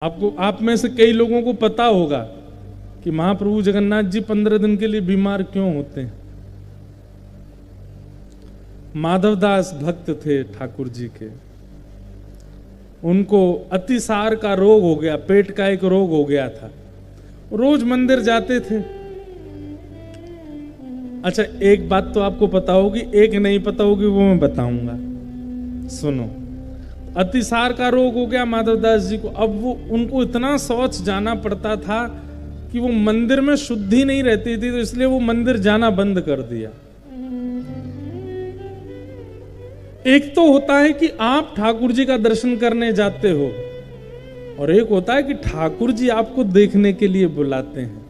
आप में से कई लोगों को पता होगा कि महाप्रभु जगन्नाथ जी 15 दिन के लिए बीमार क्यों होते हैं। माधवदास भक्त थे ठाकुर जी के, उनको अतिसार का रोग हो गया, पेट का एक रोग हो गया था, रोज मंदिर जाते थे। अच्छा, एक बात तो आपको पता होगी, एक नहीं पता होगी, वो मैं बताऊंगा, सुनो। अतिसार का रोग हो गया माधवदास जी को। अब वो उनको इतना शौच जाना पड़ता था कि वो मंदिर में शुद्धि नहीं रहती थी, तो इसलिए वो मंदिर जाना बंद कर दिया। एक तो होता है कि आप ठाकुर जी का दर्शन करने जाते हो, और एक होता है कि ठाकुर जी आपको देखने के लिए बुलाते हैं।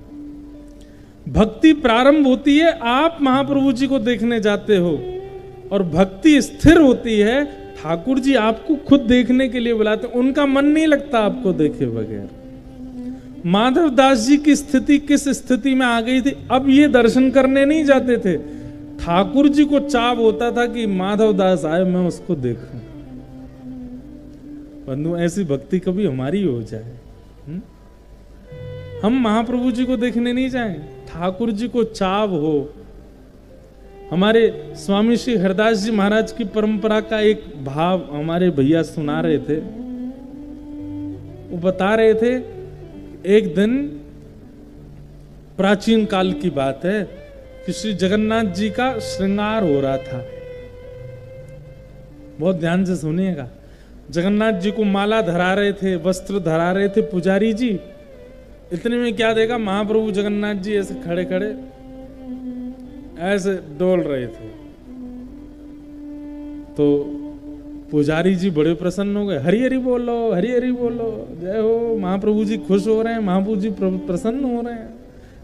भक्ति प्रारंभ होती है, आप महाप्रभु जी को देखने जाते हो, और भक्ति स्थिर होती है, ठाकुर जी आपको खुद देखने के लिए बुलाते हैं। उनका मन नहीं लगता आपको देखे बगैर। माधवदास जी की स्थिति किस स्थिति में आ गई थी? अब ये दर्शन करने नहीं जाते थे, ठाकुर जी को चाव होता था कि माधवदास आए, मैं उसको देखूं। बंधु, ऐसी भक्ति कभी हमारी हो जाए, हम महाप्रभु जी को देखने नहीं जाएं, ठाकुर जी को चाव हो। हमारे स्वामी श्री हरदास जी महाराज की परंपरा का एक भाव हमारे भैया सुना रहे थे। वो बता रहे थे, एक दिन प्राचीन काल की बात है कि श्री जगन्नाथ जी का श्रृंगार हो रहा था। बहुत ध्यान से सुनिएगा। जगन्नाथ जी को माला धरा रहे थे, वस्त्र धरा रहे थे पुजारी जी। इतने में क्या देखा, महाप्रभु जगन्नाथ जी ऐसे खड़े खड़े ऐसे डोल रहे थे। तो पुजारी जी बड़े प्रसन्न हो गए, हरि हरि बोलो, हरि हरि बोलो, जय हो। महाप्रभु जी खुश हो रहे हैं, महाप्रभु जी प्रसन्न हो रहे हैं,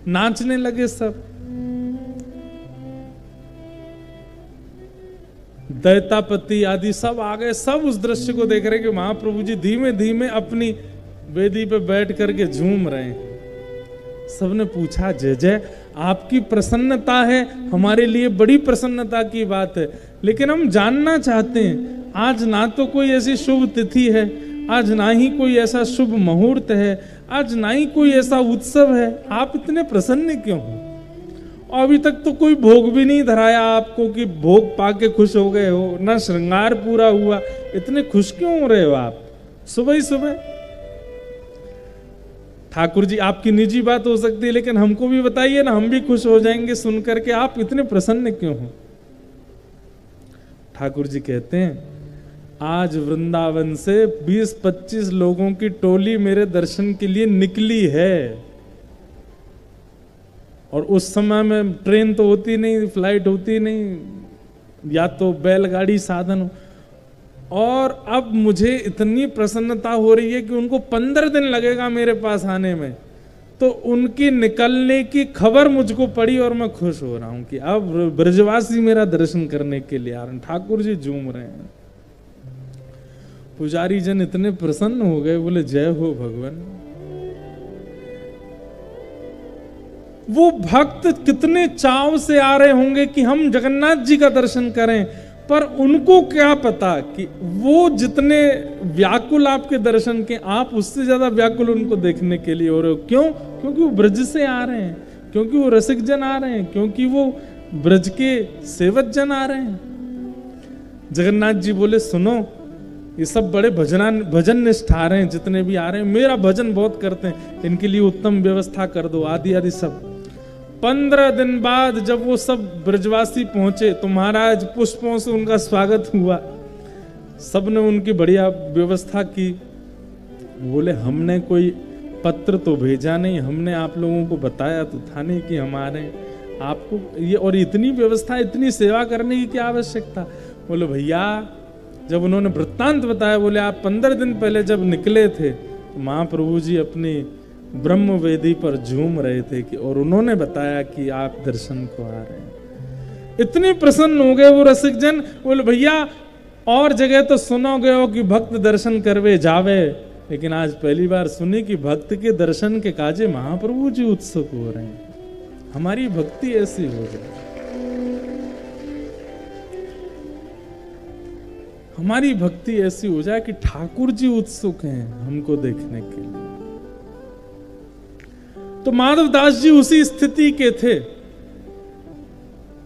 नाचने लगे सब। दैतापति आदि सब आ गए, सब उस दृश्य को देख रहे कि महाप्रभु जी धीमे धीमे अपनी वेदी पे बैठ करके झूम रहे हैं। सबने पूछा, जय जय, आपकी प्रसन्नता है, हमारे लिए बड़ी प्रसन्नता की बात है, लेकिन हम जानना चाहते हैं, आज ना तो कोई ऐसी शुभ तिथि है, आज ना ही कोई ऐसा शुभ मुहूर्त है, आज ना ही कोई ऐसा उत्सव है, आप इतने प्रसन्न क्यों हो? और अभी तक तो कोई भोग भी नहीं धराया आपको कि भोग पाके खुश हो गए हो, ना श्रृंगार पूरा हुआ, इतने खुश क्यों हो रहे हो आप सुबह ही सुबह? ठाकुर जी, आपकी निजी बात हो सकती है, लेकिन हमको भी बताइए ना, हम भी खुश हो जाएंगे सुन करके, आप इतने प्रसन्न क्यों हो? ठाकुर जी कहते हैं, आज वृंदावन से 20-25 लोगों की टोली मेरे दर्शन के लिए निकली है, और उस समय में ट्रेन तो होती नहीं, फ्लाइट होती नहीं, या तो बैलगाड़ी साधन हो, और अब मुझे इतनी प्रसन्नता हो रही है कि उनको 15 दिन लगेगा मेरे पास आने में, तो उनकी निकलने की खबर मुझको पड़ी और मैं खुश हो रहा हूं कि अब ब्रजवासी मेरा दर्शन करने के लिए आ रहे हैं। ठाकुर जी झूम रहे हैं। पुजारी जन इतने प्रसन्न हो गए, बोले जय हो भगवान। वो भक्त कितने चाव से आ रहे होंगे कि हम जगन्नाथ जी का दर्शन करें, पर उनको क्या पता कि वो जितने व्याकुल आपके दर्शन के, आप उससे ज्यादा व्याकुल उनको देखने के लिए हो रहे हो। क्यों? क्योंकि वो ब्रज से आ रहे हैं, क्योंकि वो रसिक जन आ रहे हैं, क्योंकि वो ब्रज के सेवक जन आ रहे हैं। जगन्नाथ जी बोले, सुनो, ये सब बड़े भजन निष्ठ आ रहे हैं, जितने भी आ रहे हैं मेरा भजन बहुत करते हैं, इनके लिए उत्तम व्यवस्था कर दो, आदि आदि सब। 15 दिन बाद जब वो सब ब्रजवासी पहुंचे तो महाराज पुष्पों से उनका स्वागत हुआ, सबने उनकी बढ़िया व्यवस्था की। बोले, हमने कोई पत्र तो भेजा नहीं, हमने आप लोगों को बताया तो था नहीं कि हम आ रहे हैं, आपको ये और इतनी व्यवस्था, इतनी सेवा करने की क्या आवश्यकता? बोले, भैया, जब उन्होंने वृत्तांत बताया, बोले आप 15 दिन पहले जब निकले थे तो महाप्रभु जी अपनी ब्रह्म वेदी पर झूम रहे थे कि, और उन्होंने बताया कि आप दर्शन को आ रहे हैं। इतने प्रसन्न हो गए वो रसिक जन। बोले, भैया, और जगह तो सुनोगे हो कि भक्त दर्शन करवे जावे, लेकिन आज पहली बार सुनी कि भक्त के दर्शन के काजे महाप्रभु जी उत्सुक हो रहे हैं। हमारी भक्ति ऐसी हो गई। हमारी भक्ति ऐसी हो जाए कि ठाकुर जी उत्सुक हैं हमको देखने के लिए। तो माधवदास जी उसी स्थिति के थे।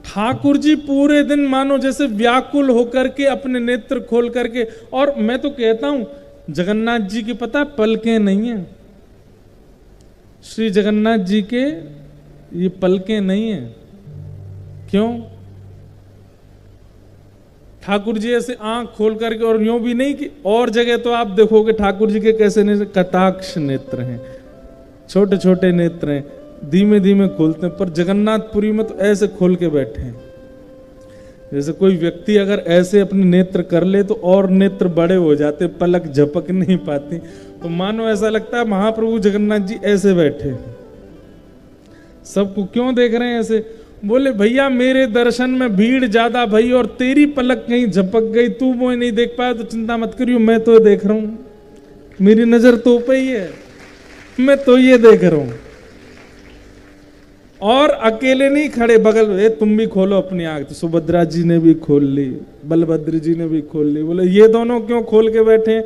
ठाकुर जी पूरे दिन मानो जैसे व्याकुल होकर के अपने नेत्र खोल करके, और मैं तो कहता हूं जगन्नाथ जी की पता पलकें नहीं है, श्री जगन्नाथ जी के ये पलकें नहीं है। क्यों? ठाकुर जी ऐसे आंख खोल करके, और यूं भी नहीं कि और जगह तो आप देखोगे ठाकुर जी के कैसे नेत्र, कटाक्ष नेत्र हैं, छोटे छोटे नेत्र हैं, धीमे धीमे खोलते हैं। पर जगन्नाथपुरी में तो ऐसे खोल के बैठे हैं। जैसे कोई व्यक्ति अगर ऐसे अपने नेत्र कर ले तो और नेत्र बड़े हो जाते, पलक झपक नहीं पाती। तो मानो ऐसा लगता है महाप्रभु जगन्नाथ जी ऐसे बैठे हैं। सबको क्यों देख रहे हैं ऐसे? बोले भैया मेरे दर्शन में भीड़ ज्यादा भई और तेरी पलक कहीं झपक गई, तू वो नहीं देख पाया तो चिंता मत करियो, मैं तो देख रहा हूं, मेरी नजर तो पे ही है, मैं तो ये देख रहा हूं। और अकेले नहीं खड़े, बगल में तुम भी खोलो अपनी आंख। तो सुभद्रा जी ने भी खोल ली, बलभद्र जी ने भी खोल ली। बोले ये दोनों क्यों खोल के बैठे?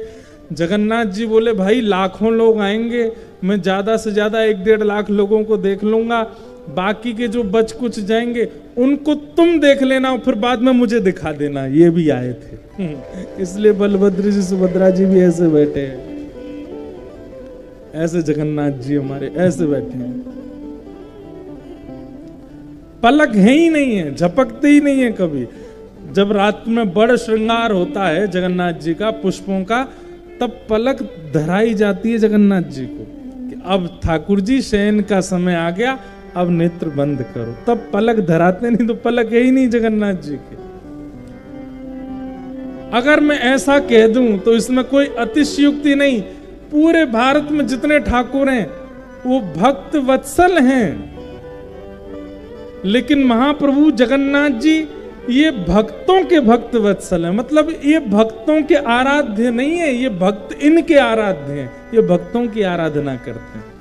जगन्नाथ जी बोले भाई लाखों लोग आएंगे, मैं ज्यादा से ज्यादा 1-1.5 लाख लोगों को देख लूंगा, बाकी के जो बच कुछ जाएंगे उनको तुम देख लेना, फिर बाद में मुझे दिखा देना। ये भी आए थे इसलिए बलभद्र जी सुभद्रा जी भी ऐसे बैठे हैं। ऐसे जगन्नाथ जी हमारे ऐसे बैठे हैं, पलक है ही नहीं है, झपकते ही नहीं है कभी। जब रात में बड़ श्रृंगार होता है जगन्नाथ जी का पुष्पों का, तब पलक धराई जाती है जगन्नाथ जी को कि अब ठाकुर जी शयन का समय आ गया, अब नेत्र बंद करो, तब पलक धराते, नहीं तो पलक है ही नहीं जगन्नाथ जी के। अगर मैं ऐसा कह दूं तो इसमें कोई अतिशयोक्ति नहीं। पूरे भारत में जितने ठाकुर हैं वो भक्त वत्सल हैं, लेकिन महाप्रभु जगन्नाथ जी ये भक्तों के भक्त वत्सल हैं। मतलब ये भक्तों के आराध्य नहीं है, ये भक्त इनके आराध्य हैं, ये भक्तों की आराधना करते हैं।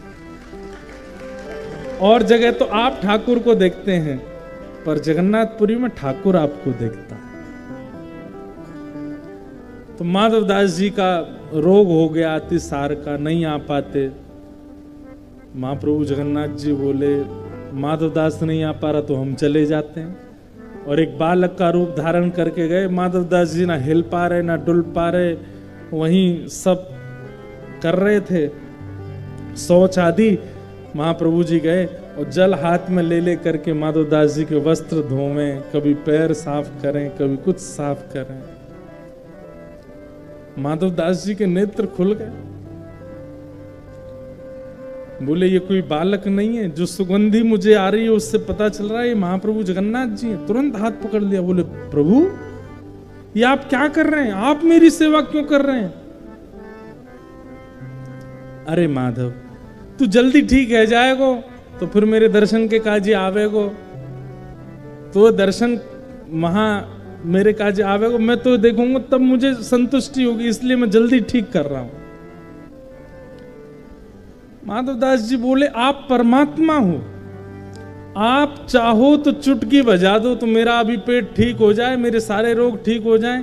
और जगह तो आप ठाकुर को देखते हैं, पर जगन्नाथपुरी में ठाकुर आपको देखता है। तो माधवदास जी का रोग हो गया अतिसार का, नहीं आ पाते। महाप्रभु जगन्नाथ जी बोले माधवदास नहीं आ पा रहा तो हम चले जाते हैं, और एक बालक का रूप धारण करके गए। माधवदास जी ना हिल पा रहे ना डुल पा रहे, वहीं सब कर रहे थे शौच आदि। महाप्रभु जी गए और जल हाथ में ले ले करके माधवदास जी के वस्त्र धोवें, कभी पैर साफ करें, कभी कुछ साफ करें। माधवदास जी के नेत्र खुल गए। बोले ये कोई बालक नहीं है, जो सुगंधी मुझे आ रही है उससे पता चल रहा है ये महाप्रभु जगन्नाथ जी हैं। तुरंत हाथ पकड़ लिया। बोले प्रभु ये आप क्या कर रहे हैं? आप मेरी सेवा क्यों कर रहे हैं? अरे माधव तू जल्दी ठीक है जाएगो तो फिर मेरे दर्शन के काजे आवेगो, तो दर्शन मेरे काजे आवेगो, मैं तो देखूंगा तब मुझे संतुष्टि होगी, इसलिए मैं जल्दी ठीक कर रहा हूं। माधवदास जी बोले आप परमात्मा हो, आप चाहो तो चुटकी बजा दो तो मेरा अभी पेट ठीक हो जाए, मेरे सारे रोग ठीक हो जाएं।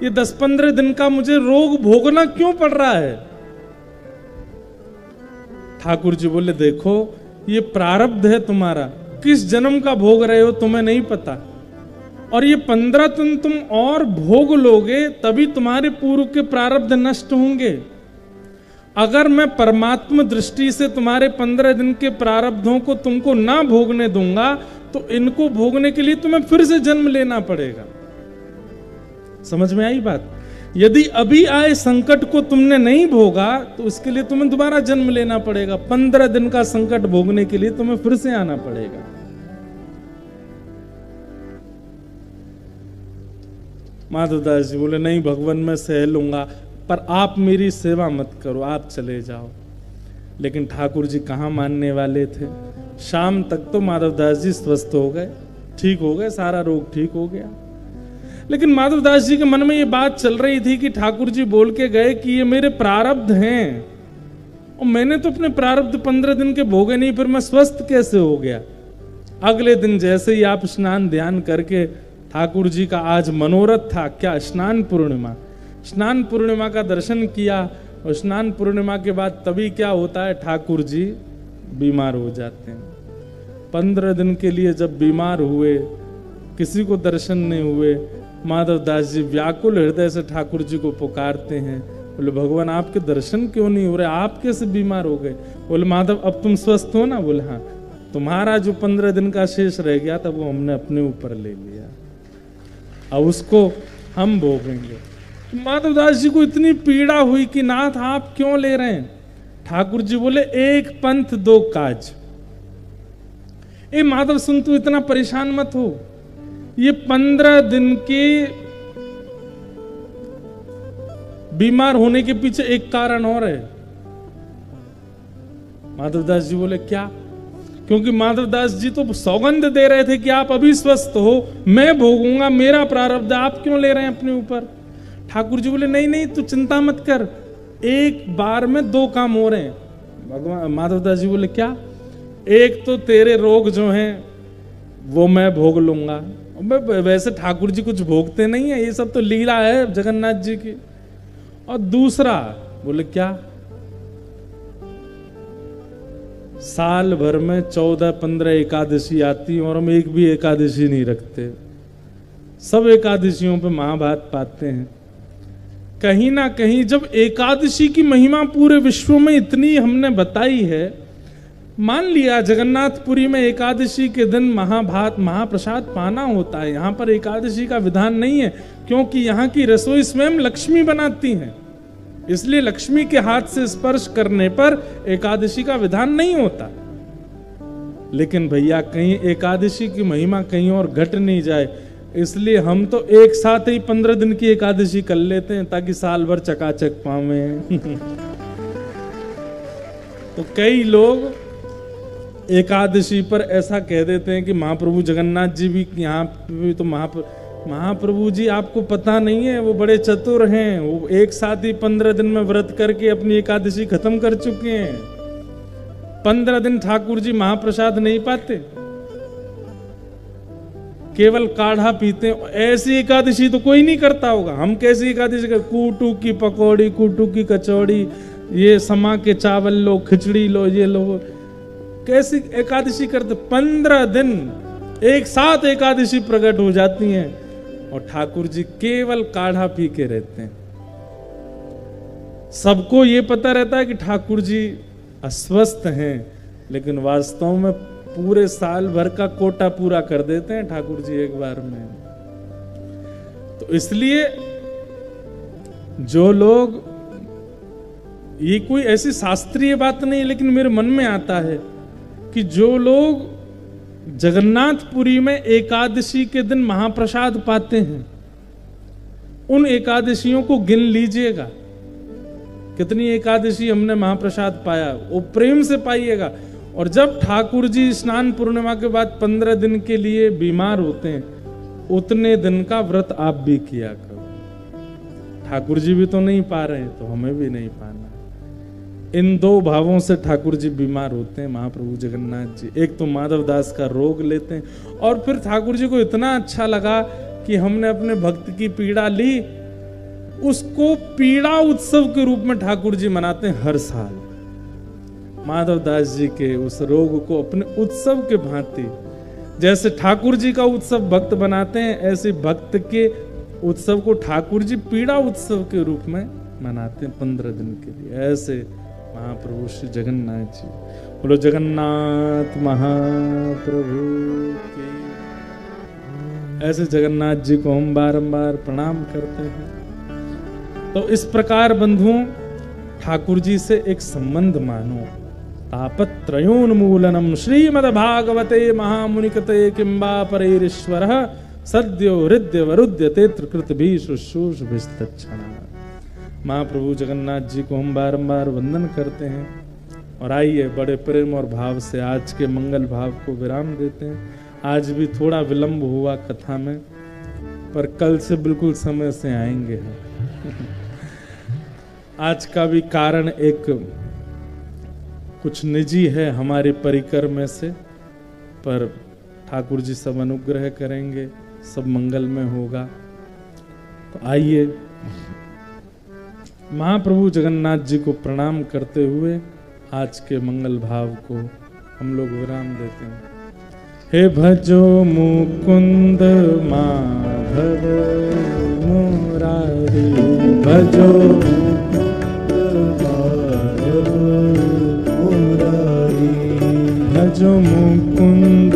ये 10-15 दिन का मुझे रोग भोगना क्यों पड़ रहा है? ठाकुर जी बोले देखो ये प्रारब्ध है तुम्हारा, किस जन्म का भोग रहे हो तुम्हें नहीं पता, और ये 15 दिन तुम और भोग लोगे तभी तुम्हारे पूर्व के प्रारब्ध नष्ट होंगे। अगर मैं परमात्मा दृष्टि से तुम्हारे 15 दिन के प्रारब्धों को तुमको ना भोगने दूंगा तो इनको भोगने के लिए तुम्हें फिर से जन्म लेना पड़ेगा। समझ में आई बात? यदि अभी आए संकट को तुमने नहीं भोगा तो उसके लिए तुम्हें दोबारा जन्म लेना पड़ेगा। 15 दिन का संकट भोगने के लिए तुम्हें फिर से आना पड़ेगा। माधवदास जी बोले नहीं भगवान मैं सह लूंगा, पर आप मेरी सेवा मत करो, आप चले जाओ। लेकिन ठाकुर जी कहाँ मानने वाले थे। शाम तक तो माधवदास जी स्वस्थ हो गए, ठीक हो गए, सारा रोग ठीक हो गया। लेकिन माधवदास जी के मन में ये बात चल रही थी कि ठाकुर जी बोल के गए कि ये मेरे प्रारब्ध हैं और मैंने तो अपने प्रारब्ध 15 दिन के भोगे नहीं, फिर मैं स्वस्थ कैसे हो गया। अगले दिन जैसे ही आप स्नान ध्यान करके ठाकुर जी का आज मनोरथ था क्या, स्नान पूर्णिमा। स्नान पूर्णिमा का दर्शन किया और स्नान पूर्णिमा के बाद तभी क्या होता है, ठाकुर जी बीमार हो जाते हैं। 15 दिन के लिए जब बीमार हुए, किसी को दर्शन नहीं हुए, माधवदास जी व्याकुल हृदय से ठाकुर जी को पुकारते हैं। बोले भगवान आपके दर्शन क्यों नहीं हो रहे, आप कैसे बीमार हो गए। बोले माधव अब तुम स्वस्थ हो ना। बोले हाँ, तुम्हारा जो 15 दिन का शेष रह गया था वो हमने अपने ऊपर ले लिया, अब उसको हम भोगेंगे। माधवदास जी को इतनी पीड़ा हुई कि नाथ आप क्यों ले रहे हैं। ठाकुर जी बोले एक पंथ दो काज। ए माधव सुन, तू इतना परेशान मत हो, ये 15 दिन के बीमार होने के पीछे एक कारण और है। माधवदास जी बोले क्या। क्योंकि माधवदास जी तो सौगंध दे रहे थे कि आप अभी स्वस्थ हो, मैं भोगूंगा, मेरा प्रारब्ध, आप क्यों ले रहे हैं अपने ऊपर। ठाकुर जी बोले नहीं नहीं तू चिंता मत कर, एक बार में 2 काम हो रहे हैं। भगवान माधवदास जी बोले क्या। एक तो तेरे रोग जो हैं वो मैं भोग लूंगा। वैसे ठाकुर जी कुछ भोगते नहीं है, ये सब तो लीला है जगन्नाथ जी की। और दूसरा बोले क्या, साल भर में 14-15 एकादशी आती और हम एक भी एकादशी नहीं रखते, सब एकादशियों पे महाभारत पाते हैं। कहीं ना कहीं जब एकादशी की महिमा पूरे विश्व में इतनी हमने बताई है, मान लिया जगन्नाथपुरी में एकादशी के दिन महाभारत महाप्रसाद पाना होता है, यहां पर एकादशी का विधान नहीं है क्योंकि यहां की रसोई स्वयं लक्ष्मी बनाती हैं, इसलिए लक्ष्मी के हाथ से स्पर्श करने पर एकादशी का विधान नहीं होता। लेकिन भैया कहीं एकादशी की महिमा कहीं और घट नहीं जाए, इसलिए हम तो एक साथ ही 15 दिन की एकादशी कर लेते हैं ताकि साल भर चकाचक पावे। तो कई लोग एकादशी पर ऐसा कह देते हैं कि महाप्रभु जगन्नाथ जी भी यहाँ भी तो महाप्रभु जी आपको पता नहीं है, वो बड़े चतुर हैं, वो एक साथ ही 15 दिन में व्रत करके अपनी एकादशी खत्म कर चुके हैं। 15 दिन ठाकुर जी महाप्रसाद नहीं पाते, केवल काढ़ा पीते हैं। ऐसी एकादशी तो कोई नहीं करता होगा। हम कैसी एकादशी कर, कूटू की पकौड़ी, कूटू की कचौड़ी, ये समा के चावल लो, खिचड़ी लो, ये लो, कैसी एकादशी करते। 15 दिन एक साथ एकादशी प्रकट हो जाती हैं और ठाकुर जी केवल काढ़ा पी के रहते हैं। सबको ये पता रहता है कि ठाकुर जी अस्वस्थ हैं, लेकिन वास्तव में पूरे साल भर का कोटा पूरा कर देते हैं ठाकुर जी एक बार में। तो इसलिए जो लोग, ये कोई ऐसी शास्त्रीय बात नहीं, लेकिन मेरे मन में आता है कि जो लोग जगन्नाथपुरी में एकादशी के दिन महाप्रसाद पाते हैं, उन एकादशियों को गिन लीजिएगा कितनी एकादशी हमने महाप्रसाद पाया, वो प्रेम से पाइएगा। और जब ठाकुर जी स्नान पूर्णिमा के बाद 15 दिन के लिए बीमार होते हैं, उतने दिन का व्रत आप भी किया करो। ठाकुर जी भी तो नहीं पा रहे, तो हमें भी नहीं पाना। इन 2 भावों से ठाकुर जी बीमार होते हैं महाप्रभु जगन्नाथ जी। एक तो माधवदास का रोग लेते हैं, और फिर ठाकुर जी को इतना अच्छा लगा कि हमने अपने भक्त की पीड़ा ली, उसको पीड़ा उत्सव के रूप में ठाकुर जी मनाते हैं हर साल। माधवदास जी के उस रोग को अपने उत्सव के भांति, जैसे ठाकुर जी का उत्सव भक्त बनाते हैं, ऐसे भक्त के उत्सव को ठाकुर जी पीड़ा उत्सव के रूप में मनाते हैं 15 दिन के लिए। ऐसे महाप्रभु श्री जगन्नाथ जी, बोलो जगन्नाथ महाप्रभु की। ऐसे जगन्नाथ जी को हम बारंबार प्रणाम करते हैं। तो इस प्रकार बंधुओं, ठाकुर जी से एक संबंध मानो। तापत्रयोन्मूलनम श्रीमद्भागवते महामुनिकते किंबा परैरीश्वरः सद्यो हृदय वरुध्यते त्रिकृत भी शुश्रूष विस्तक्षण। महाप्रभु जगन्नाथ जी को हम बारंबार वंदन करते हैं। और आइए बड़े प्रेम और भाव से आज के मंगल भाव को विराम देते हैं। आज भी थोड़ा विलंब हुआ कथा में, पर कल से बिल्कुल समय से आएंगे हम। आज का भी कारण एक कुछ निजी है हमारे परिकर में से, पर ठाकुर जी सब अनुग्रह करेंगे। सब मंगल में होगा। तो आइए महाप्रभु जगन्नाथ जी को प्रणाम करते हुए आज के मंगल भाव को हम लोग विराम देते हैं। हे भजो मुकुंद माधव मुरारी, भजो भजो मुकुंद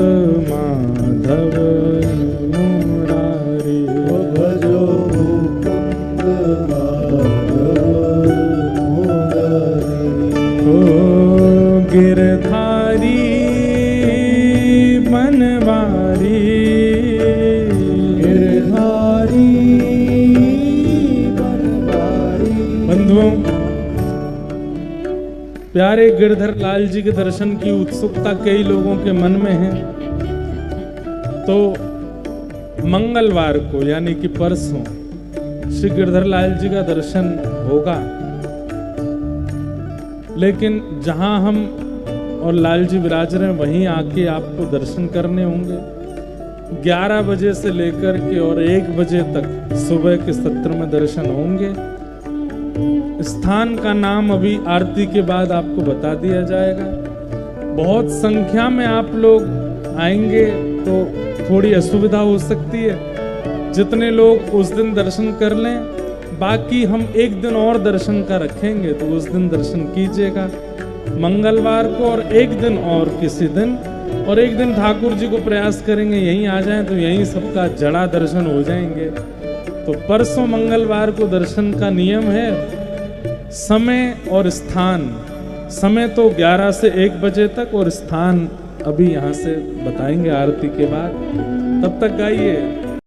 माधव मुरारी, भजो मुकुंद माधव मुरारी। ओ गिरधारी बनवारी, गिरधारी बनवारी। बंधुओं, प्यारे गिरधर लाल जी के दर्शन की उत्सुकता कई लोगों के मन में है। तो मंगलवार को यानी कि परसों श्री गिरधर लाल जी का दर्शन होगा, लेकिन जहां हम और लाल जी विराज रहे हैं वहीं आके आपको दर्शन करने होंगे। 11 बजे से लेकर के और 1 बजे तक सुबह के सत्र में दर्शन होंगे। स्थान का नाम अभी आरती के बाद आपको बता दिया जाएगा। बहुत संख्या में आप लोग आएंगे तो थोड़ी असुविधा हो सकती है। जितने लोग उस दिन दर्शन कर लें, बाकी हम एक दिन और दर्शन का रखेंगे तो उस दिन दर्शन कीजिएगा मंगलवार को, और एक दिन और किसी दिन, और एक दिन ठाकुर जी को प्रयास करेंगे यहीं आ जाएं तो यहीं सबका जड़ा दर्शन हो जाएंगे। तो परसों मंगलवार को दर्शन का नियम है। समय और स्थान, समय तो 11 से 1 बजे तक और स्थान अभी यहाँ से बताएंगे आरती के बाद। तब तक गाइए